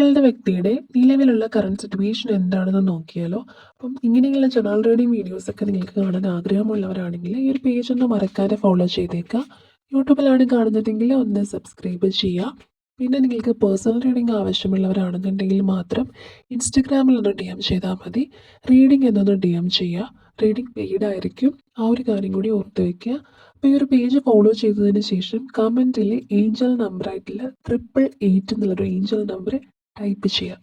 നിങ്ങളുടെ വ്യക്തിയുടെ നിലവിലുള്ള കറണ്ട് സിറ്റുവേഷൻ എന്താണെന്ന് നോക്കിയാലോ. അപ്പം ഇങ്ങനെയുള്ള ജനറൽ റീഡിംഗ് വീഡിയോസൊക്കെ നിങ്ങൾക്ക് കാണാൻ ആഗ്രഹമുള്ളവരാണെങ്കിൽ ഈ ഒരു പേജ് ഒന്ന് മറക്കാതെ ഫോളോ ചെയ്തേക്കുക. യൂട്യൂബിലാണ് കാണുന്നതെങ്കിൽ ഒന്ന് സബ്സ്ക്രൈബ് ചെയ്യുക. പിന്നെ നിങ്ങൾക്ക് പേഴ്സണൽ റീഡിംഗ് ആവശ്യമുള്ളവരാണെന്നുണ്ടെങ്കിൽ മാത്രം ഇൻസ്റ്റഗ്രാമിൽ ഒന്ന് ഡി എം ചെയ്താൽ മതി. റീഡിംഗ് എന്നൊന്ന് ഡി എം ചെയ്യുക. റീഡിംഗ് പെയ്ഡ് ആയിരിക്കും. ആ ഒരു കാര്യം കൂടി ഓർത്ത് വയ്ക്കുക. അപ്പോൾ ഈ ഒരു പേജ് ഫോളോ ചെയ്തതിന് ശേഷം കമൻറ്റിൽ ഏഞ്ചൽ നമ്പറായിട്ടുള്ള 888 എന്നുള്ളൊരു ഏഞ്ചൽ നമ്പർ ടൈപ്പ് ചെയ്യുക.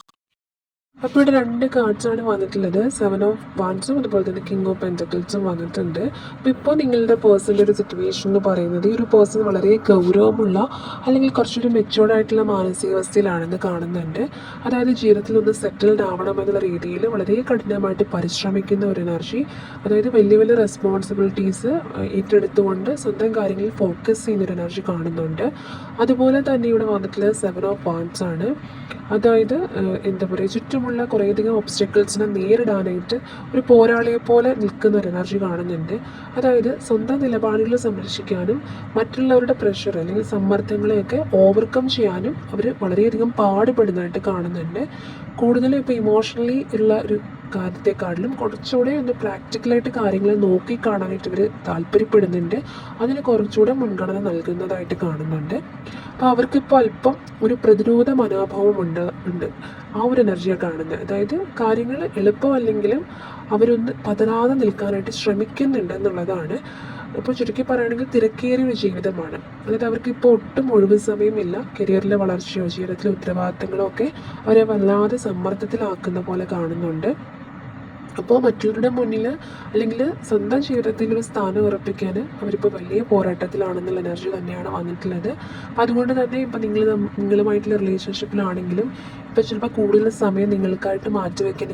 അപ്പോൾ ഇവിടെ 2 കാർഡ്സാണ് വന്നിട്ടുള്ളത്. 7 ഓഫ് വാൻസും അതുപോലെ തന്നെ കിങ് ഓഫ് പെൻറ്റക്കിൾസും വന്നിട്ടുണ്ട്. അപ്പോൾ ഇപ്പോൾ നിങ്ങളുടെ പേഴ്സൻ്റെ ഒരു സിറ്റുവേഷൻ എന്ന് പറയുന്നത് ഈ ഒരു പേഴ്സൺ വളരെ ഗൗരവമുള്ള അല്ലെങ്കിൽ കുറച്ചൊരു മെച്യൂർഡ് ആയിട്ടുള്ള മാനസികാവസ്ഥയിലാണെന്ന് കാണുന്നുണ്ട്. അതായത് ജീവിതത്തിൽ ഒന്ന് സെറ്റിൽഡ് ആവണമെന്നുള്ള രീതിയിൽ വളരെ കഠിനമായിട്ട് പരിശ്രമിക്കുന്ന ഒരു എനർജി. അതായത് വലിയ വലിയ റെസ്പോൺസിബിലിറ്റീസ് ഏറ്റെടുത്തുകൊണ്ട് സ്വന്തം കാര്യങ്ങളിൽ ഫോക്കസ് ചെയ്യുന്നൊരു എനർജി കാണുന്നുണ്ട്. അതുപോലെ തന്നെ ഇവിടെ വന്നിട്ടുള്ളത് 7 ഓഫ് വാൻസ് ആണ്. അതായത് എന്താ പറയുക, ചുറ്റുമുള്ള കുറേയധികം ഒബ്സ്റ്റക്കിൾസിനെ നേരിടാനായിട്ട് ഒരു പോരാളിയെ പോലെ നിൽക്കുന്ന ഒരു എനർജി കാണുന്നുണ്ട്. അതായത് സ്വന്തം നിലപാടുകൾ സംരക്ഷിക്കാനും മറ്റുള്ളവരുടെ പ്രഷർ അല്ലെങ്കിൽ സമ്മർദ്ദങ്ങളെയൊക്കെ ഓവർകം ചെയ്യാനും അവർ വളരെയധികം പാടുപെടുന്നതായിട്ട് കാണുന്നുണ്ട്. കൂടുതലും ഇപ്പോൾ ഇമോഷണലി ഉള്ള ഒരു കാര്യത്തെക്കാട്ടിലും കുറച്ചുകൂടെ ഒന്ന് പ്രാക്ടിക്കലായിട്ട് കാര്യങ്ങൾ നോക്കി കാണാനായിട്ട് ഇവർ താല്പര്യപ്പെടുന്നുണ്ട്. അതിന് കുറച്ചുകൂടെ മുൻഗണന നൽകുന്നതായിട്ട് കാണുന്നുണ്ട്. അപ്പോൾ അവർക്കിപ്പോൾ അല്പം ഒരു പ്രതിരോധ മനോഭാവം ഉണ്ട്. ആ ഒരു എനർജിയാണ് കാണുന്നത്. അതായത് കാര്യങ്ങൾ എളുപ്പമല്ലെങ്കിലും അവരൊന്ന് പതരാതെ നിൽക്കാനായിട്ട് ശ്രമിക്കുന്നുണ്ട് എന്നുള്ളതാണ്. ഇപ്പോൾ ചുരുക്കി പറയുകയാണെങ്കിൽ തിരക്കേറിയ ഒരു ജീവിതമാണ്. അതായത് അവർക്കിപ്പോൾ ഒട്ടും ഒഴിവ് സമയമില്ല. കരിയറിലെ വളർച്ചയോ ജീവിതത്തിലെ ഉത്തരവാദിത്തങ്ങളോ ഒക്കെ അവരെ വല്ലാതെ സമ്മർദ്ദത്തിലാക്കുന്ന പോലെ കാണുന്നുണ്ട്. അപ്പോൾ മറ്റുള്ളവരുടെ മുന്നിൽ അല്ലെങ്കിൽ സ്വന്തം ജീവിതത്തിൽ ഒരു സ്ഥാനം ഉറപ്പിക്കാൻ അവരിപ്പോൾ വലിയ പോരാട്ടത്തിലാണെന്നുള്ള എനർജി തന്നെയാണ് വന്നിട്ടുള്ളത്. അപ്പോൾ അതുകൊണ്ട് തന്നെ ഇപ്പോൾ നിങ്ങളുമായിട്ടുള്ള റിലേഷൻഷിപ്പിലാണെങ്കിലും ഇപ്പോൾ ചിലപ്പോൾ കൂടുതൽ സമയം നിങ്ങൾക്കായിട്ട് മാറ്റിവെക്കാൻ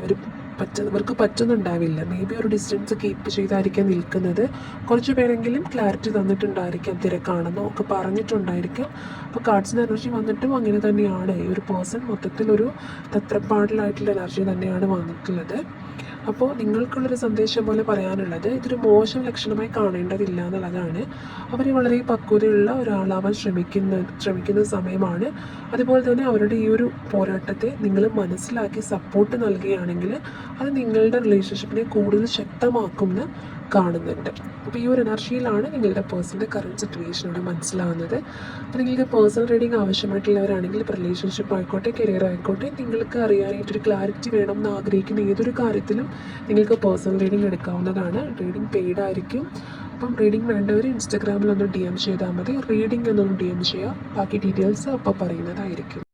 ഇവർക്ക് പറ്റുന്നുണ്ടാവില്ല. മേ ബി ഒരു ഡിസ്റ്റൻസ് കീപ്പ് ചെയ്തായിരിക്കാം നിൽക്കുന്നത്. കുറച്ച് പേരെങ്കിലും ക്ലാരിറ്റി തന്നിട്ടുണ്ടായിരിക്കാം, തിരക്കാണെന്നോ ഒക്കെ പറഞ്ഞിട്ടുണ്ടായിരിക്കാം. അപ്പോൾ കാർഡ്സിൻ്റെ എനർജി വന്നിട്ടും അങ്ങനെ തന്നെയാണ്. ഈ ഒരു പേഴ്സൺ മൊത്തത്തിലൊരു തത്രപ്പാടിലായിട്ടുള്ള എനർജി തന്നെയാണ് വന്നിട്ടുള്ളത്. അപ്പോൾ നിങ്ങൾക്കുള്ളൊരു സന്ദേശം പോലെ പറയാനുള്ളത് ഇതൊരു മോശം ലക്ഷണമായി കാണേണ്ടതില്ല എന്നുള്ളതാണ്. അവർ വളരെ പക്വതയുള്ള ഒരാളാവാൻ ശ്രമിക്കുന്ന സമയമാണ്. അതുപോലെ തന്നെ അവരുടെ ഈ ഒരു പോരാട്ടത്തെ നിങ്ങൾ മനസ്സിലാക്കി സപ്പോർട്ട് നൽകുകയാണെങ്കിൽ അത് നിങ്ങളുടെ റിലേഷൻഷിപ്പിനെ കൂടുതൽ ശക്തമാക്കുമെന്ന് കാണുന്നുണ്ട്. അപ്പോൾ ഈ ഒരു എനർജിയിലാണ് നിങ്ങളുടെ പേഴ്സൻ്റെ കറണ്ട് സിറ്റുവേഷനോട് മനസ്സിലാവുന്നത്. അപ്പോൾ നിങ്ങൾക്ക് പേഴ്സണൽ റീഡിംഗ് ആവശ്യമായിട്ടുള്ളവരാണെങ്കിൽ ഇപ്പോൾ റിലേഷൻഷിപ്പ് ആയിക്കോട്ടെ, കരിയർ ആയിക്കോട്ടെ, നിങ്ങൾക്ക് അറിയാനായിട്ടൊരു ക്ലാരിറ്റി വേണം എന്ന് ആഗ്രഹിക്കുന്ന ഏതൊരു കാര്യത്തിലും നിങ്ങൾക്ക് പേഴ്സണൽ റീഡിംഗ് എടുക്കാവുന്നതാണ്. റീഡിംഗ് പെയ്ഡ് ആയിരിക്കും. അപ്പം റീഡിംഗ് വേണ്ടവർ ഇൻസ്റ്റഗ്രാമിൽ ഒന്ന് ഡി എം ചെയ്താൽ മതി. റീഡിംഗ് എന്നൊന്ന് ഡി എം ചെയ്യുക. ബാക്കി ഡീറ്റെയിൽസ് അപ്പോൾ പറയുന്നതായിരിക്കും.